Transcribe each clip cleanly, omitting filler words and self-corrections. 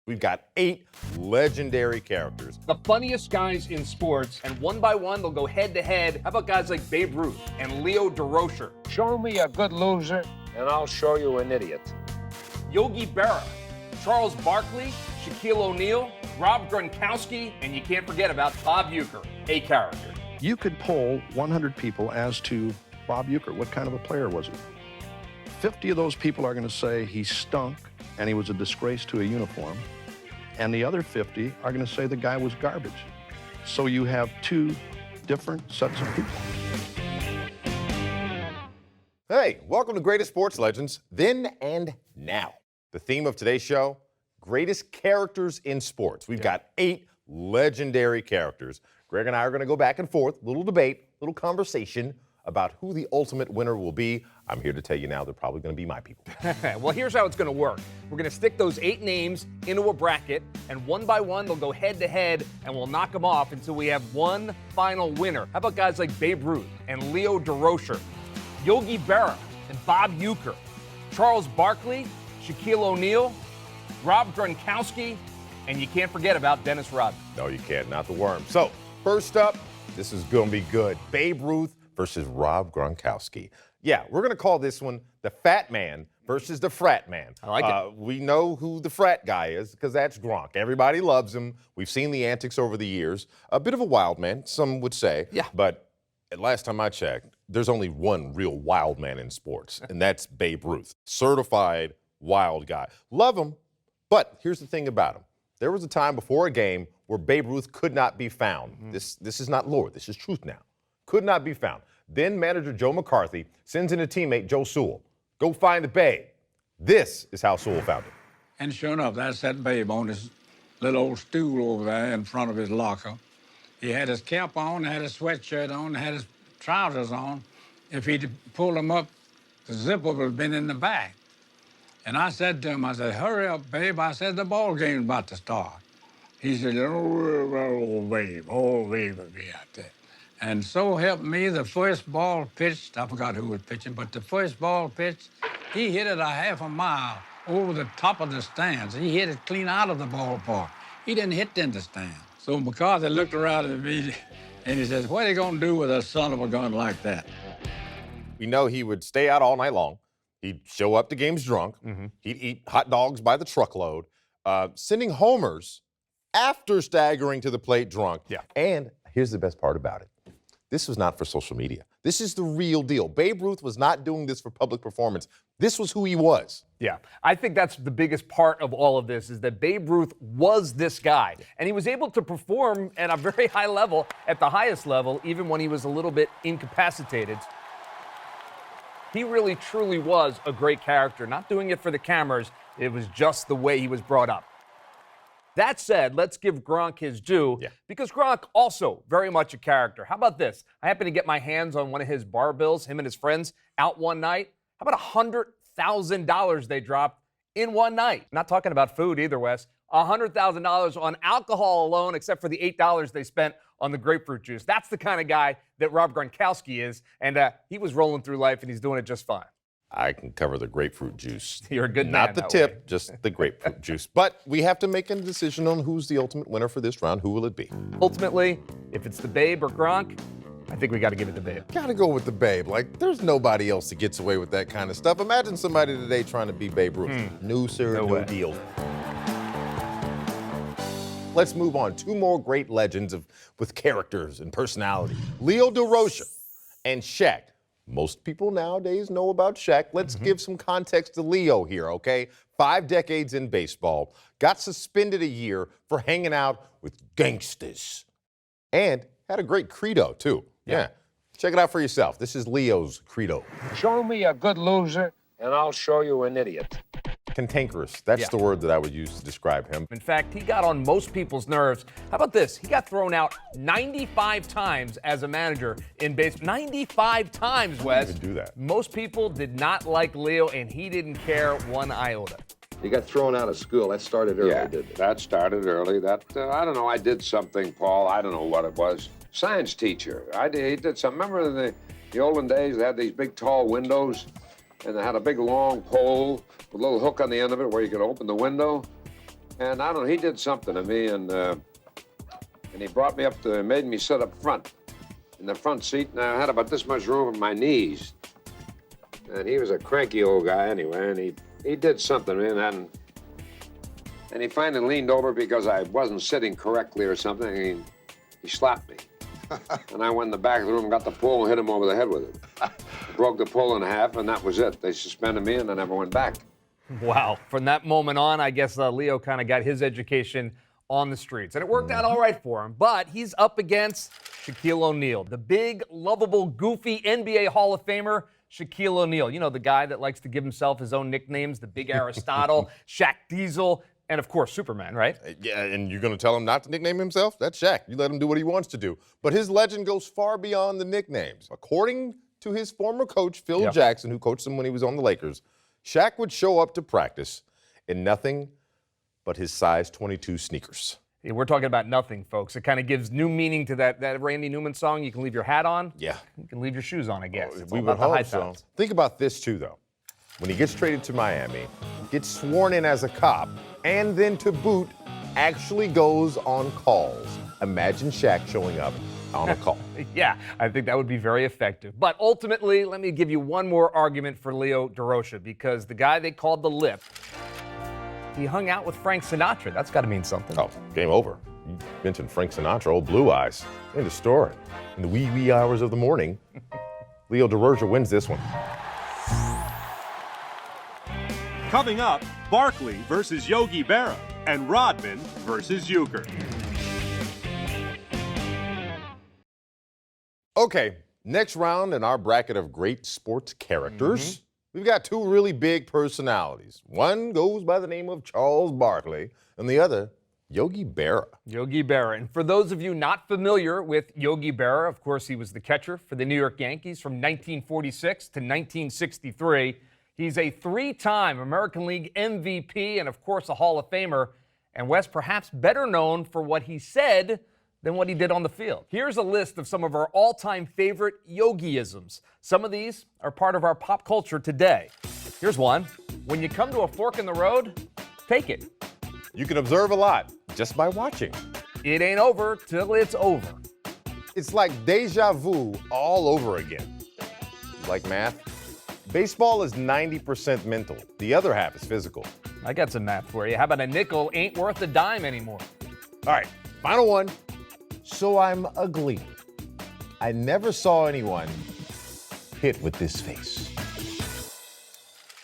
We've got 8 legendary characters. The funniest guys in sports, and one by one, they'll go head-to-head. How about guys like Babe Ruth and Leo Derosia? Show me a good loser, and I'll show you an idiot. Yogi Berra, Charles Barkley, Shaquille O'Neal, Rob Gronkowski, and you can't forget about Bob Euger, a character. You could poll 100 people as to Bob Euger. What kind of a player was he? 50 of those people are going to say he stunk and he was a disgrace to a uniform. And the other 50 are going to say the guy was garbage. So you have 2 different sets of people. Hey, welcome to Greatest Sports Legends, Then and Now. The theme of today's show, greatest characters in sports. We've got 8 legendary characters. Greg and I are going to go back and forth, little debate, little conversation about who the ultimate winner will be. I'm here to tell you now they're probably going to be my people. Well, here's how it's going to work. We're going to stick those 8 names into a bracket, and one by one, they'll go head-to-head, and we'll knock them off until we have one final winner. How about guys like Babe Ruth and Leo Derosia, Yogi Berra and Bob Euger, Charles Barkley, Shaquille O'Neal, Rob Gronkowski, and you can't forget about Dennis Rodman. No, you can't, not the worm. So, first up, this is going to be good. Babe Ruth versus Rob Gronkowski. Yeah, we're going to call this one the fat man versus the frat man. I like it. We know who the frat guy is because that's Gronk. Everybody loves him. We've seen the antics over the years. A bit of a wild man, some would say. Yeah. But last time I checked, there's only one real wild man in sports, and that's Babe Ruth. Certified wild guy. Love him, but here's the thing about him. There was a time before a game where Babe Ruth could not be found. Mm-hmm. This is not lore. This is truth now. Could not be found. Then manager Joe McCarthy sends in a teammate, Joe Sewell. Go find the Babe. This is how Sewell found him. And sure enough, that's that Babe on his little old stool over there in front of his locker. He had his cap on, had his sweatshirt on, had his trousers on. If he'd pulled them up, the zipper would have been in the back. And I said to him, I said, hurry up, Babe. I said, the ball game's about to start. He said, oh, Babe, will be out there. And so helped me, the first ball pitched, I forgot who was pitching, but the first ball pitched, he hit it a half a mile over the top of the stands. He hit it clean out of the ballpark. He didn't hit in the stand. So McCarthy looked around at me and he says, what are you going to do with a son of a gun like that? We know he would stay out all night long. He'd show up to games drunk. Mm-hmm. He'd eat hot dogs by the truckload, sending homers after staggering to the plate drunk. Yeah. And here's the best part about it. This was not for social media. This is the real deal. Babe Ruth was not doing this for public performance. This was who he was. Yeah, I think that's the biggest part of all of this is that Babe Ruth was this guy. And he was able to perform at a very high level, at the highest level, even when he was a little bit incapacitated. He really, truly was a great character. Not doing it for the cameras. It was just the way he was brought up. That said, let's give Gronk his due, because Gronk also very much a character. How about this? I happened to get my hands on one of his bar bills, him and his friends, out one night. How about $100,000 they dropped in one night? Not talking about food either, Wes. $100,000 on alcohol alone, except for the $8 they spent on the grapefruit juice. That's the kind of guy that Rob Gronkowski is, and he was rolling through life, and he's doing it just fine. I can cover the grapefruit juice. You're a good man. Not the tip, just the grapefruit juice. But we have to make a decision on who's the ultimate winner for this round. Who will it be? Ultimately, if it's the Babe or Gronk, I think we got to give it to Babe. Gotta go with the Babe. Like, there's nobody else that gets away with that kind of stuff. Imagine somebody today trying to be Babe Ruth. No, sir, no deal. Let's move on. 2 more great legends with characters and personality. Leo Derosia and Shaq. Most people nowadays know about Shaq. Let's give some context to Leo here, okay? 5 decades in baseball. Got suspended a year for hanging out with gangsters. And had a great credo, too. Yeah. Check it out for yourself. This is Leo's credo. Show me a good loser, and I'll show you an idiot. Cantankerous. That's the word that I would use to describe him. In fact, he got on most people's nerves. How about this? He got thrown out 95 times as a manager in baseball. 95 times, Wes. Even do that. Most people did not like Leo, and he didn't care one iota. He got thrown out of school. That started early, didn't it? That started early. I don't know, I did something, Paul. I don't know what it was. Science teacher. He did some. Remember in the olden days, they had these big, tall windows, and they had a big, long pole with a little hook on the end of it where you could open the window. And I don't know, he did something to me, and he brought me up to, made me sit up front in the front seat, and I had about this much room in my knees. And he was a cranky old guy anyway, and he did something to me, and he finally leaned over because I wasn't sitting correctly or something, and he slapped me. And I went in the back of the room, got the pole, and hit him over the head with it. Broke the pole in half, and that was it. They suspended me, and I never went back. Wow. From that moment on, I guess Leo kind of got his education on the streets. And it worked out all right for him. But he's up against Shaquille O'Neal, the big, lovable, goofy NBA Hall of Famer, Shaquille O'Neal. You know, the guy that likes to give himself his own nicknames, the Big Aristotle, Shaq Diesel, and, of course, Superman, right? Yeah, and you're going to tell him not to nickname himself? That's Shaq. You let him do what he wants to do. But his legend goes far beyond the nicknames. According to his former coach, Phil Jackson, who coached him when he was on the Lakers, Shaq would show up to practice in nothing but his size 22 sneakers. Yeah, we're talking about nothing, folks. It kind of gives new meaning to that Randy Newman song, you can leave your hat on. Yeah. You can leave your shoes on, I guess. We would hope so. Think about this, too, though. When he gets traded to Miami, gets sworn in as a cop, and then to boot, actually goes on calls. Imagine Shaq showing up on a call. Yeah, I think that would be very effective. But ultimately, let me give you one more argument for Leo Derosia, because the guy they called the Lip, he hung out with Frank Sinatra. That's got to mean something. Oh, game over. You mentioned Frank Sinatra, old Blue Eyes. End of story. In the wee hours of the morning, Leo Derosia wins this one. Coming up, Barkley versus Yogi Berra and Rodman versus Euker. Okay, next round in our bracket of great sports characters, we've got two really big personalities. One goes by the name of Charles Barkley, and the other, Yogi Berra. Yogi Berra. And for those of you not familiar with Yogi Berra, of course, he was the catcher for the New York Yankees from 1946 to 1963. He's a three-time American League MVP and, of course, a Hall of Famer. And Wes, perhaps better known for what he said than what he did on the field. Here's a list of some of our all-time favorite Yogiisms. Some of these are part of our pop culture today. Here's one. When you come to a fork in the road, take it. You can observe a lot just by watching. It ain't over till it's over. It's like deja vu all over again. Like math? Baseball is 90% mental. The other half is physical. I got some math for you. How about a nickel ain't worth a dime anymore? All right, final one. So I'm ugly. I never saw anyone hit with this face.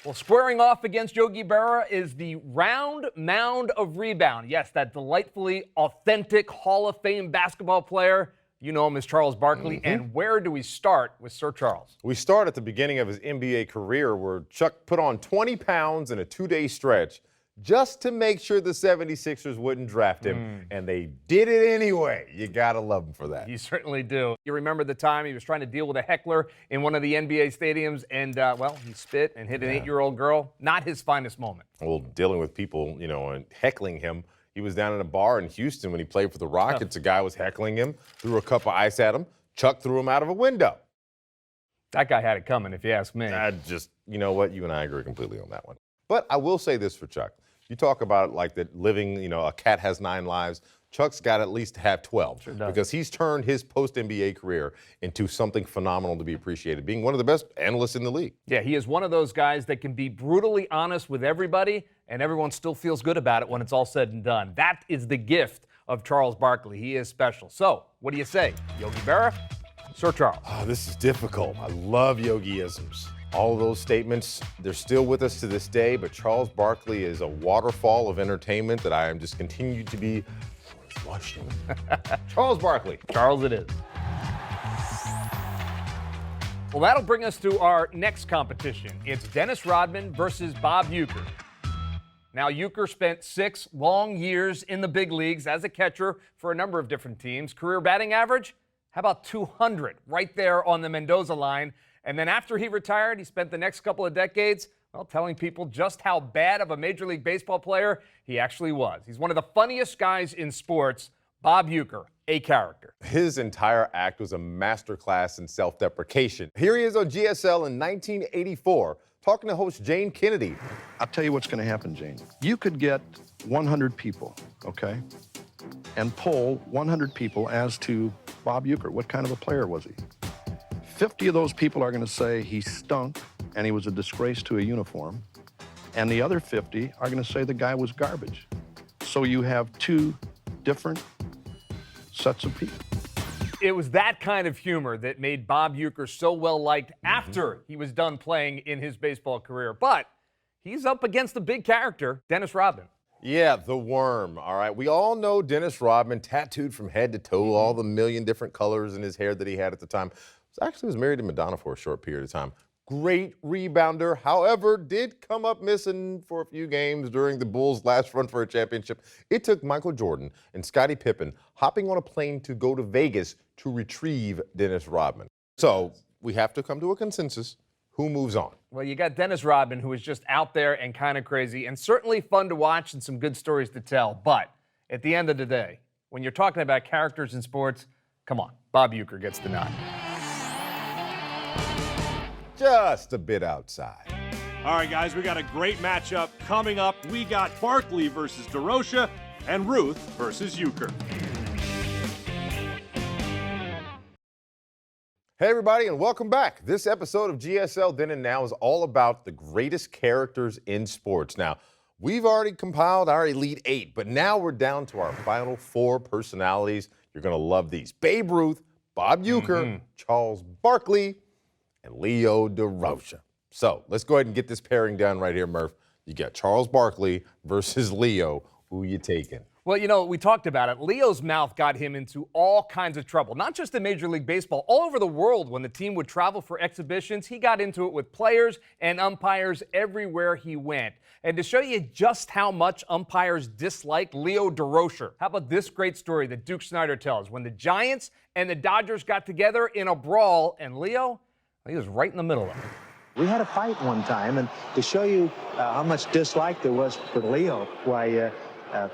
Well, squaring off against Yogi Berra is the round mound of rebound. Yes, that delightfully authentic Hall of Fame basketball player. You know him as Charles Barkley. And where do we start with Sir Charles? We start at the beginning of his NBA career where Chuck put on 20 pounds in a 2-day stretch just to make sure the 76ers wouldn't draft him. And they did it anyway. You got to love him for that. You certainly do. You remember the time he was trying to deal with a heckler in one of the NBA stadiums and, well, he spit and hit an 8-year-old girl. Not his finest moment. Well, dealing with people, you know, and heckling him. He was down in a bar in Houston when he played for the Rockets. A guy was heckling him, threw a cup of ice at him. Chuck threw him out of a window. That guy had it coming, if you ask me. You know what? You and I agree completely on that one. But I will say this for Chuck. You talk about like that living, you know, a cat has 9 lives. Chuck's got at least to have 12 because he's turned his post-NBA career into something phenomenal to be appreciated, being one of the best analysts in the league. Yeah, he is one of those guys that can be brutally honest with everybody, and everyone still feels good about it when it's all said and done. That is the gift of Charles Barkley. He is special. So, what do you say? Yogi Berra, Sir Charles? Oh, this is difficult. I love Yogiisms. All of those statements, they're still with us to this day, but Charles Barkley is a waterfall of entertainment that I am just continued to be watching. Charles Barkley. Charles it is. Well, that'll bring us to our next competition. It's Dennis Rodman versus Bob Euger. Now, Euchre spent 6 long years in the big leagues as a catcher for a number of different teams. Career batting average, how about 200? Right there on the Mendoza line. And then after he retired, he spent the next couple of decades, well, telling people just how bad of a Major League Baseball player he actually was. He's one of the funniest guys in sports, Bob Euger, a character. His entire act was a masterclass in self-deprecation. Here he is on GSL in 1984, talking to host Jane Kennedy. I'll tell you what's going to happen, Jane. You could get 100 people, okay, and poll 100 people as to Bob Euger. What kind of a player was he? 50 of those people are going to say he stunk and he was a disgrace to a uniform, and the other 50 are going to say the guy was garbage. So you have two different sets of people. It was that kind of humor that made Bob Euger so well liked after he was done playing in his baseball career. But he's up against a big character, Dennis Rodman. Yeah, the worm, all right. We all know Dennis Rodman, tattooed from head to toe, all the million different colors in his hair that he had at the time. Actually was married to Madonna for a short period of time. Great rebounder, however, did come up missing for a few games during the Bulls' last run for a championship. It took Michael Jordan and Scottie Pippen hopping on a plane to go to Vegas to retrieve Dennis Rodman. So we have to come to a consensus. Who moves on? Well, you got Dennis Rodman, who is just out there and kind of crazy and certainly fun to watch and some good stories to tell. But at the end of the day, when you're talking about characters in sports, come on, Bob Euger gets the nod. Just a bit outside. All right, guys, we got a great matchup coming up. We got Barkley versus Derosia and Ruth versus Euker. Hey, everybody, and welcome back. This episode of GSL Then and Now is all about the greatest characters in sports. Now, we've already compiled our Elite Eight, but now we're down to our final four personalities. You're going to love these. Babe Ruth, Bob Euger, Charles Barkley, and Leo Derosia. So let's go ahead and get this pairing done right here, Murph. You got Charles Barkley versus Leo. Who you taking? Well, you know, we talked about it. Leo's mouth got him into all kinds of trouble, not just in Major League Baseball. All over the world, when the team would travel for exhibitions, he got into it with players and umpires everywhere he went. And to show you just how much umpires disliked Leo Derosia, how about this great story that Duke Snyder tells when the Giants and the Dodgers got together in a brawl, and Leo, he was right in the middle of it. We had a fight one time, and to show you how much dislike there was for Leo, why,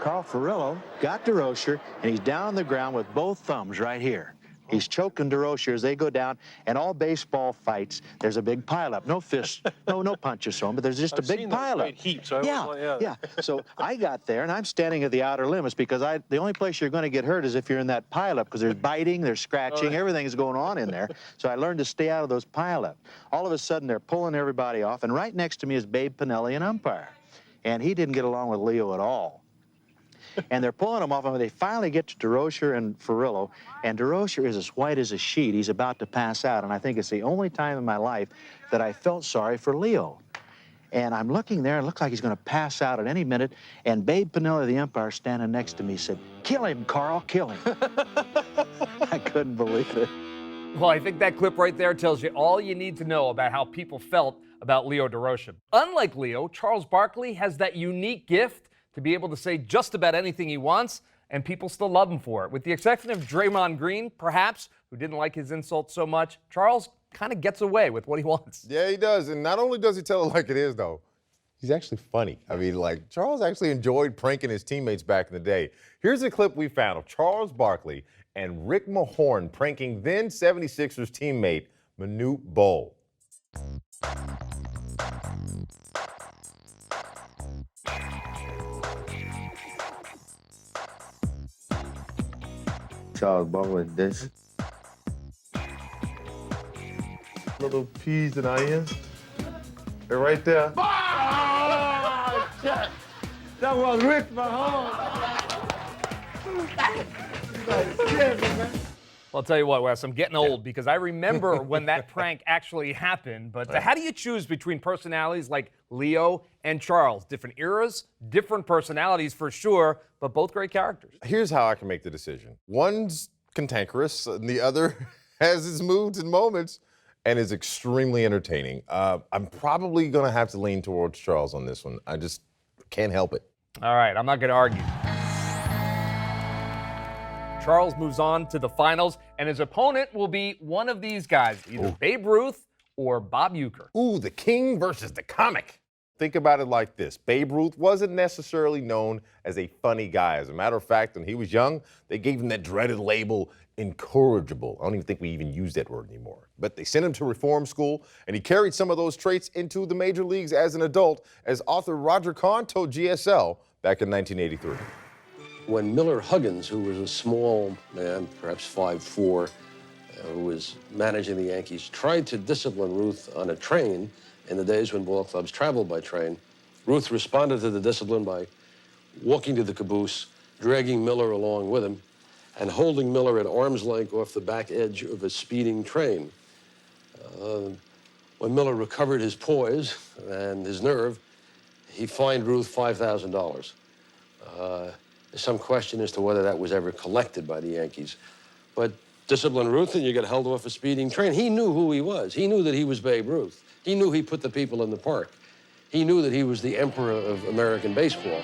Carl Furillo got Derosia, and he's down on the ground with both thumbs right here. He's choking Derosia as they go down, and all baseball fights, there's a big pileup. No fists, no punches on, but there's just a big pileup. Heaps. Yeah. So I got there, and I'm standing at the outer limits because the only place you're going to get hurt is if you're in that pileup, because there's biting, there's scratching, everything is going on in there. So I learned to stay out of those pileups. All of a sudden, they're pulling everybody off, and right next to me is Babe Pinelli, an umpire, and he didn't get along with Leo at all. And they're pulling him off, and they finally get to Derosia and Furillo, and Derosia is as white as a sheet. He's about to pass out, and I think it's the only time in my life that I felt sorry for Leo. And I'm looking there, and it looks like he's going to pass out at any minute, and Babe Pinelli, the umpire, standing next to me, said, "Kill him, Carl, kill him." I couldn't believe it. Well, I think that clip right there tells you all you need to know about how people felt about Leo Derosia. Unlike Leo, Charles Barkley has that unique gift to be able to say just about anything he wants, and people still love him for it. With the exception of Draymond Green, perhaps, who didn't like his insults so much, Charles kind of gets away with what he wants. Yeah, he does. And not only does he tell it like it is, though, he's actually funny. I mean, like, Charles actually enjoyed pranking his teammates back in the day. Here's a clip we found of Charles Barkley and Rick Mahorn pranking then 76ers teammate Manute Bol. Charles Barkley, this. Little peas and onions. They're right there. Oh, shit. That was Rick Mahorn. Well, I'll tell you what, Wes, I'm getting old because I remember when that prank actually happened. But how do you choose between personalities like Leo and Charles? Different eras, different personalities for sure, but both great characters. Here's how I can make the decision. One's cantankerous, and the other has its moods and moments and is extremely entertaining. I'm probably going to have to lean towards Charles on this one. I just can't help it. All right, I'm not going to argue. Charles moves on to the finals, and his opponent will be one of these guys, either Babe Ruth or Bob Euger. Ooh, the king versus the comic. Think about it like this. Babe Ruth wasn't necessarily known as a funny guy. As a matter of fact, when he was young, they gave him that dreaded label, incorrigible. I don't even think we even use that word anymore. But they sent him to reform school, and he carried some of those traits into the major leagues as an adult, as author Roger Kahn told GSL back in 1983. When Miller Huggins, who was a small man, perhaps 5'4", who was managing the Yankees, tried to discipline Ruth on a train in the days when ball clubs traveled by train, Ruth responded to the discipline by walking to the caboose, dragging Miller along with him, and holding Miller at arm's length off the back edge of a speeding train. When Miller recovered his poise and his nerve, he fined Ruth $5,000. There's some question as to whether that was ever collected by the Yankees. But discipline Ruth and you get held off a speeding train. He knew who he was. He knew that he was Babe Ruth. He knew he put the people in the park. He knew that he was the emperor of American baseball.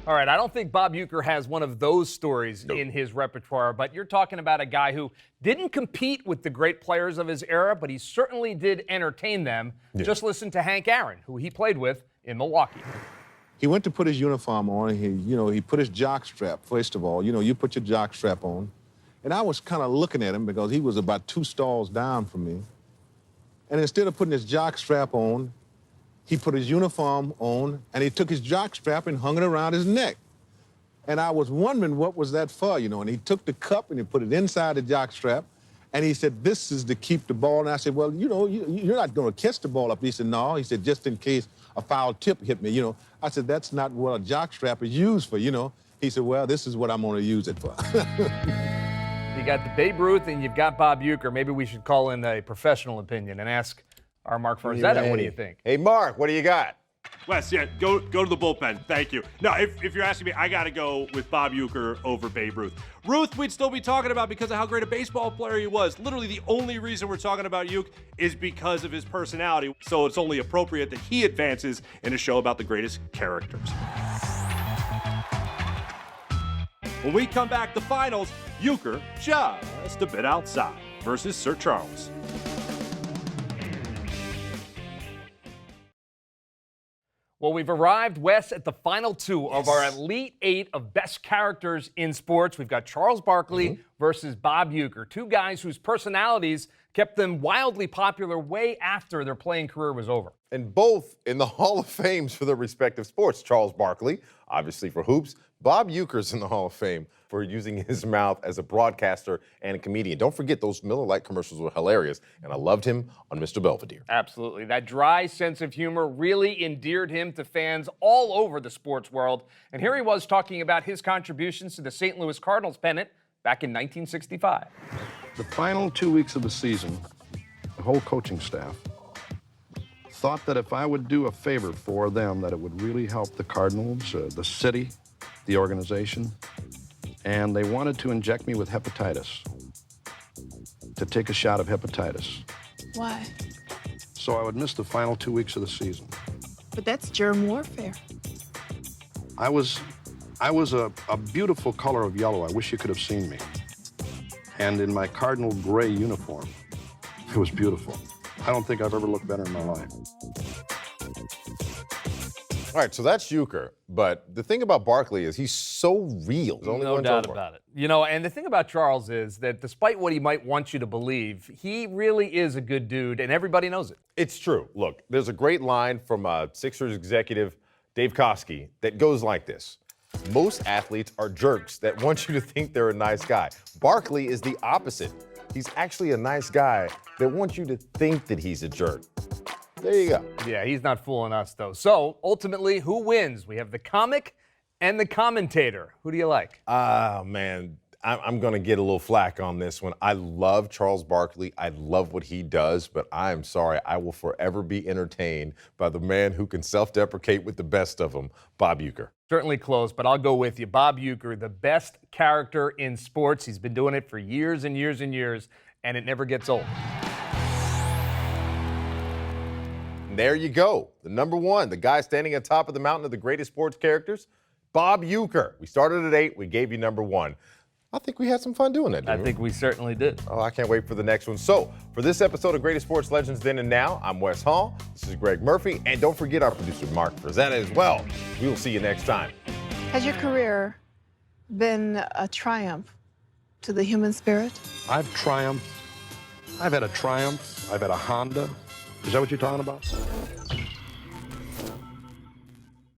All right, I don't think Bob Euger has one of those stories in his repertoire, but you're talking about a guy who didn't compete with the great players of his era, but he certainly did entertain them. Yeah. Just listen to Hank Aaron, who he played with in Milwaukee. He went to put his uniform on. He put his jock strap, first of all. You put your jock strap on. And I was kind of looking at him because he was about 2 stalls down from me. And instead of putting his jock strap on, he put his uniform on, and he took his jock strap and hung it around his neck. And I was wondering what was that for, and he took the cup and he put it inside the jock strap, and he said, this is to keep the ball. And I said, well, you're not going to catch the ball up. He said, no. He said, just in case a foul tip hit me, I said, that's not what a jock strap is used for, He said, well, this is what I'm going to use it for. You got the Babe Ruth and you've got Bob Euger. Maybe we should call in a professional opinion and ask our Mark Farzetta, what do you think? Hey, Mark, what do you got? Wes, yeah, go to the bullpen. Thank you. No, if you're asking me, I got to go with Bob Euger over Babe Ruth. Ruth, we'd still be talking about because of how great a baseball player he was. Literally, the only reason we're talking about Euch is because of his personality. So it's only appropriate that he advances in a show about the greatest characters. When we come back, the finals, Euchre just a bit outside versus Sir Charles. Well, we've arrived, Wes, at the final 2 of our Elite 8 of best characters in sports. We've got Charles Barkley versus Bob Euger, 2 guys whose personalities kept them wildly popular way after their playing career was over. And both in the Hall of Fames for their respective sports. Charles Barkley, obviously for hoops. Bob Euchre's in the Hall of Fame for using his mouth as a broadcaster and a comedian. Don't forget, those Miller Lite commercials were hilarious, and I loved him on Mr. Belvedere. Absolutely. That dry sense of humor really endeared him to fans all over the sports world. And here he was talking about his contributions to the St. Louis Cardinals pennant back in 1965. The final 2 weeks of the season, the whole coaching staff thought that if I would do a favor for them, that it would really help the Cardinals, the city, the organization, and they wanted to inject me with hepatitis, to take a shot of hepatitis. Why? So I would miss the final 2 weeks of the season. But that's germ warfare. I was a beautiful color of yellow. I wish you could have seen me. And in my cardinal gray uniform, it was beautiful. I don't think I've ever looked better in my life. All right, so that's Euchre, but the thing about Barkley is he's so real. No doubt about it. And the thing about Charles is that despite what he might want you to believe, he really is a good dude, and everybody knows it. It's true. Look, there's a great line from Sixers executive Dave Koski that goes like this. Most athletes are jerks that want you to think they're a nice guy. Barkley is the opposite. He's actually a nice guy that wants you to think that he's a jerk. There you go. Yeah, he's not fooling us, though. So, ultimately, who wins? We have the comic and the commentator. Who do you like? Man, I'm going to get a little flack on this one. I love Charles Barkley. I love what he does, but I'm sorry. I will forever be entertained by the man who can self-deprecate with the best of them, Bob Euger. Certainly close, but I'll go with you. Bob Euger, the best character in sports. He's been doing it for years and years and years, and it never gets old. There you go. The number 1, the guy standing on top of the mountain of the greatest sports characters, Bob Euger. We started at 8. We gave you number 1. I think we had some fun doing that, didn't we? I think we certainly did. Oh, I can't wait for the next one. So, for this episode of Greatest Sports Legends Then and Now, I'm Wes Hall. This is Greg Murphy. And don't forget our producer, Mark Farzetta, as well. We will see you next time. Has your career been a triumph to the human spirit? I've triumphed. I've had a Triumph. I've had a Honda. Is that what you're talking about?